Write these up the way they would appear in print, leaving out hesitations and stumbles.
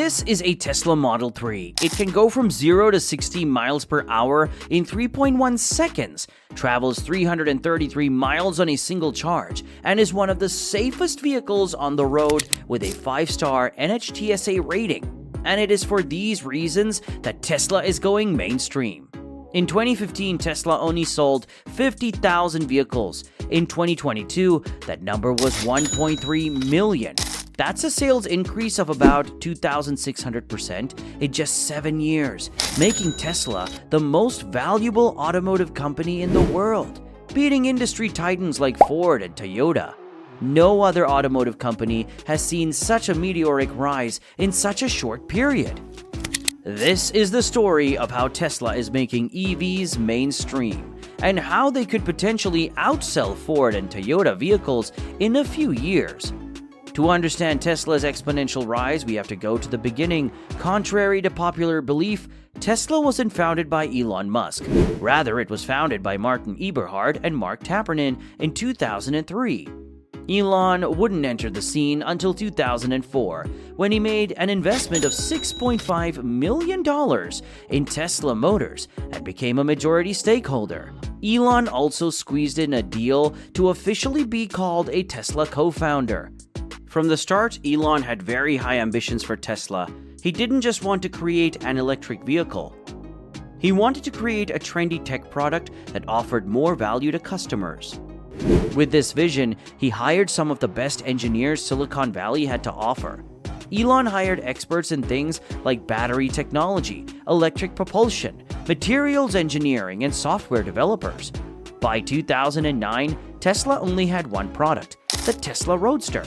This is a Tesla Model 3. It can go from 0 to 60 miles per hour in 3.1 seconds, travels 333 miles on a single charge, and is one of the safest vehicles on the road with a 5-star NHTSA rating. And it is for these reasons that Tesla is going mainstream. In 2015, Tesla only sold 50,000 vehicles. In 2022, that number was 1.3 million. That's a sales increase of about 2,600% in just 7 years, making Tesla the most valuable automotive company in the world, beating industry titans like Ford and Toyota. No other automotive company has seen such a meteoric rise in such a short period. This is the story of how Tesla is making EVs mainstream and how they could potentially outsell Ford and Toyota vehicles in a few years. To understand Tesla's exponential rise, we have to go to the beginning. Contrary to popular belief, Tesla wasn't founded by Elon Musk. Rather, it was founded by Martin Eberhard and Mark Tarpenning in 2003. Elon wouldn't enter the scene until 2004, when he made an investment of $6.5 million in Tesla Motors and became a majority stakeholder. Elon also squeezed in a deal to officially be called a Tesla co-founder. From the start, Elon had very high ambitions for Tesla. He didn't just want to create an electric vehicle. He wanted to create a trendy tech product that offered more value to customers. With this vision, he hired some of the best engineers Silicon Valley had to offer. Elon hired experts in things like battery technology, electric propulsion, materials engineering, and software developers. By 2009, Tesla only had one product, the Tesla Roadster.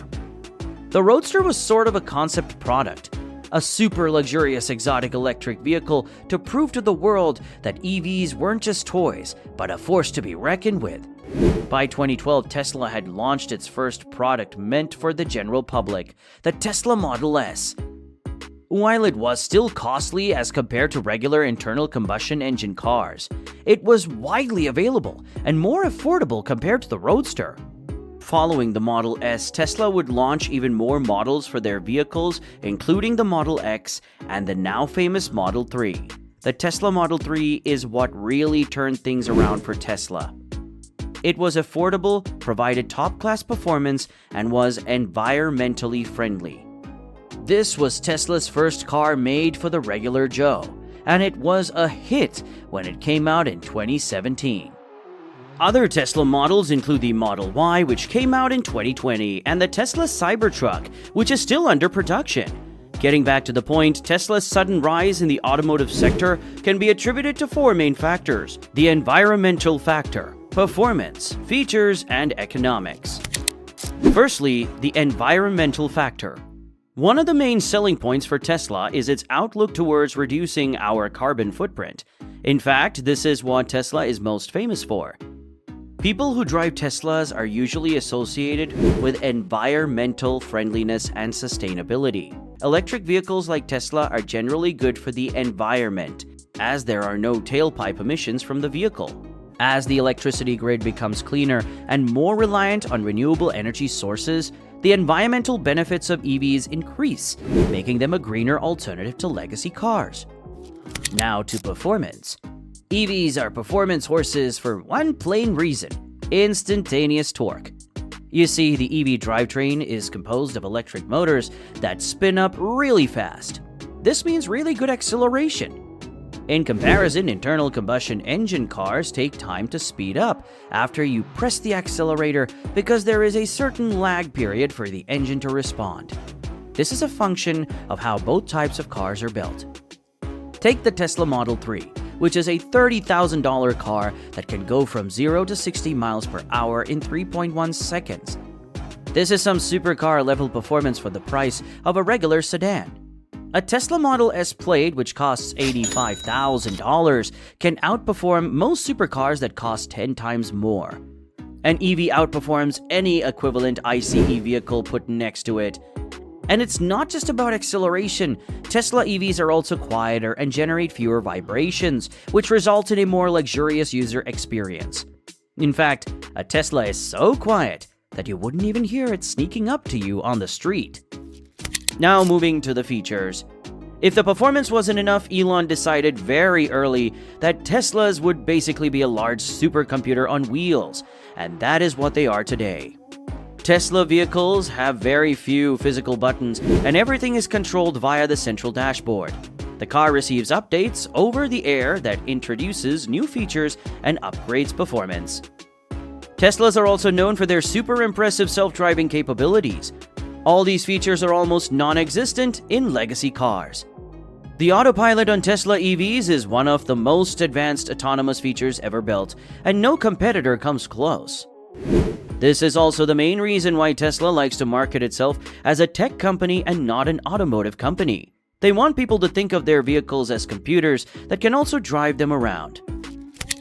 The Roadster was sort of a concept product, a super luxurious exotic electric vehicle to prove to the world that EVs weren't just toys, but a force to be reckoned with. By 2012, Tesla had launched its first product meant for the general public, the Tesla Model S. While it was still costly as compared to regular internal combustion engine cars, it was widely available and more affordable compared to the Roadster. Following the Model S, Tesla would launch even more models for their vehicles, including the Model X and the now famous Model 3. The Tesla Model 3 is what really turned things around for Tesla. It was affordable, provided top-class performance, and was environmentally friendly. This was Tesla's first car made for the regular Joe, and it was a hit when it came out in 2017. Other Tesla models include the Model Y, which came out in 2020, and the Tesla Cybertruck, which is still under production. Getting back to the point, Tesla's sudden rise in the automotive sector can be attributed to 4 main factors: the environmental factor, performance, features, and economics. Firstly, the environmental factor. One of the main selling points for Tesla is its outlook towards reducing our carbon footprint. In fact, this is what Tesla is most famous for. People who drive Teslas are usually associated with environmental friendliness and sustainability. Electric vehicles like Tesla are generally good for the environment, as there are no tailpipe emissions from the vehicle. As the electricity grid becomes cleaner and more reliant on renewable energy sources, the environmental benefits of EVs increase, making them a greener alternative to legacy cars. Now to performance. EVs are performance horses for one plain reason: instantaneous torque. You see, the EV drivetrain is composed of electric motors that spin up really fast. This means really good acceleration. In comparison, internal combustion engine cars take time to speed up after you press the accelerator because there is a certain lag period for the engine to respond. This is a function of how both types of cars are built. Take the Tesla Model 3, which is a $30,000 car that can go from 0 to 60 miles per hour in 3.1 seconds. This is some supercar level performance for the price of a regular sedan. A Tesla Model S Plaid, which costs $85,000, can outperform most supercars that cost 10 times more. An EV outperforms any equivalent ICE vehicle put next to it. And it's not just about acceleration. Tesla EVs are also quieter and generate fewer vibrations, which result in a more luxurious user experience. In fact, a Tesla is so quiet that you wouldn't even hear it sneaking up to you on the street. Now moving to the features. If the performance wasn't enough, Elon decided very early that Teslas would basically be a large supercomputer on wheels, and that is what they are today. Tesla vehicles have very few physical buttons, and everything is controlled via the central dashboard. The car receives updates over the air that introduces new features and upgrades performance. Teslas are also known for their super impressive self-driving capabilities. All these features are almost non-existent in legacy cars. The autopilot on Tesla EVs is one of the most advanced autonomous features ever built, and no competitor comes close. This is also the main reason why Tesla likes to market itself as a tech company and not an automotive company. They want people to think of their vehicles as computers that can also drive them around.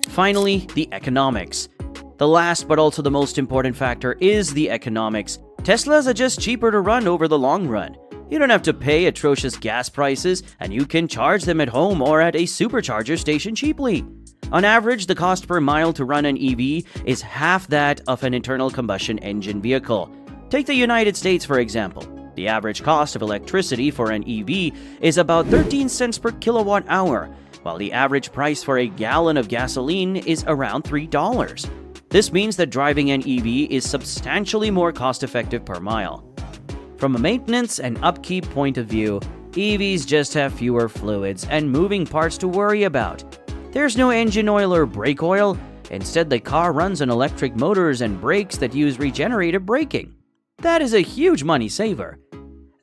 Finally, the economics. The last but also the most important factor is the economics. Teslas are just cheaper to run over the long run. You don't have to pay atrocious gas prices, and you can charge them at home or at a supercharger station cheaply. On average, the cost per mile to run an EV is half that of an internal combustion engine vehicle. Take the United States, for example. The average cost of electricity for an EV is about 13 cents per kilowatt hour, while the average price for a gallon of gasoline is around $3. This means that driving an EV is substantially more cost-effective per mile. From a maintenance and upkeep point of view, EVs just have fewer fluids and moving parts to worry about. There's no engine oil or brake oil. Instead, the car runs on electric motors and brakes that use regenerative braking. That is a huge money saver.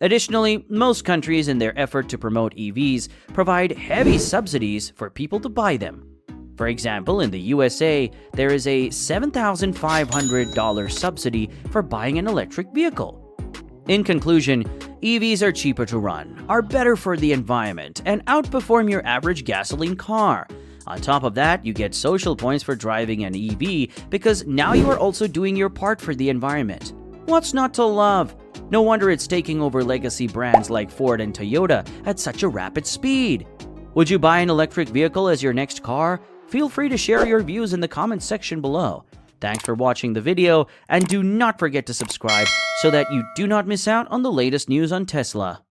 Additionally, most countries in their effort to promote EVs provide heavy subsidies for people to buy them. For example, in the USA, there is a $7,500 subsidy for buying an electric vehicle. In conclusion, EVs are cheaper to run, are better for the environment, and outperform your average gasoline car. On top of that, you get social points for driving an EV because now you are also doing your part for the environment. What's not to love? No wonder it's taking over legacy brands like Ford and Toyota at such a rapid speed. Would you buy an electric vehicle as your next car? Feel free to share your views in the comments section below. Thanks for watching the video, and do not forget to subscribe so that you do not miss out on the latest news on Tesla.